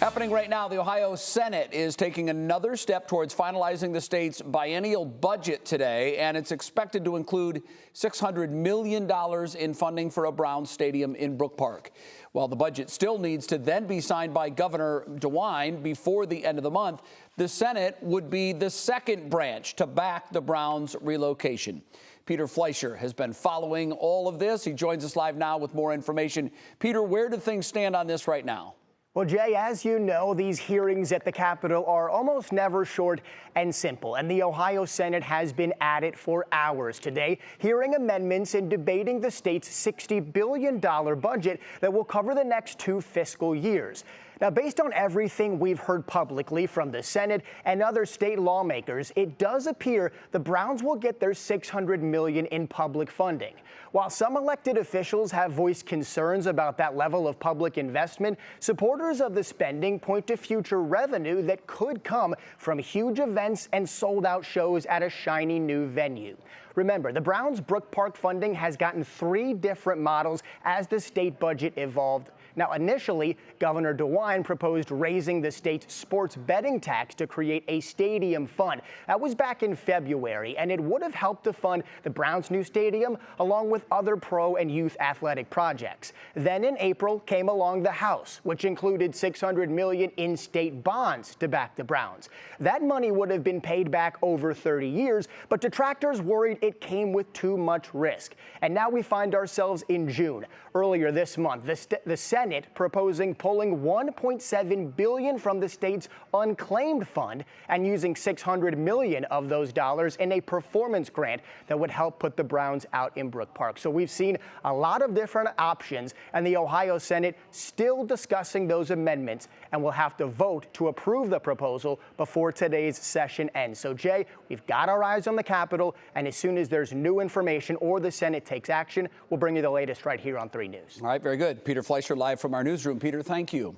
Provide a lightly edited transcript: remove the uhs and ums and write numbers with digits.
Happening right now, the Ohio Senate is taking another step towards finalizing the state's biennial budget today, and it's expected to include $600 million in funding for a Browns stadium in Brook Park. While the budget still needs to then be signed by Governor DeWine before the end of the month, the Senate would be the second branch to back the Browns relocation. Peter Fleischer has been following all of this. He joins us live now with more information. Peter, where do things stand on this right now? Well, Jay, as you know, these hearings at the Capitol are almost never short and simple, and the Ohio Senate has been at it for hours today, hearing amendments and debating the state's $60 billion budget that will cover the next 2 fiscal years. Now, based on everything we've heard publicly from the Senate and other state lawmakers, it does appear the Browns will get their $600 million in public funding. While some elected officials have voiced concerns about that level of public investment, supporters of the spending point to future revenue that could come from huge events and sold-out shows at a shiny new venue. Remember, the Browns' Brook Park funding has gotten 3 different models as the state budget evolved. Now, initially, Governor DeWine proposed raising the state's sports betting tax to create a stadium fund. That was back in February, and it would have helped to fund the Browns' new stadium along with other pro and youth athletic projects. Then in April came along the House, which included $600 million in state bonds to back the Browns. That money would have been paid back over 30 years, but detractors worried it came with too much risk. And now we find ourselves in June. Earlier this month, the Senate proposing pulling $1.7 billion from the state's unclaimed fund and using $600 million of those dollars in a performance grant that would help put the Browns out in Brook Park. So we've seen a lot of different options, and the Ohio Senate still discussing those amendments, and will have to vote to approve the proposal before today's session ends. So, Jay, we've got our eyes on the Capitol, and as soon as there's new information or the Senate takes action, we'll bring you the latest right here on 3 News. All right, very good. Peter Fleischer live from our newsroom. Peter, thank you.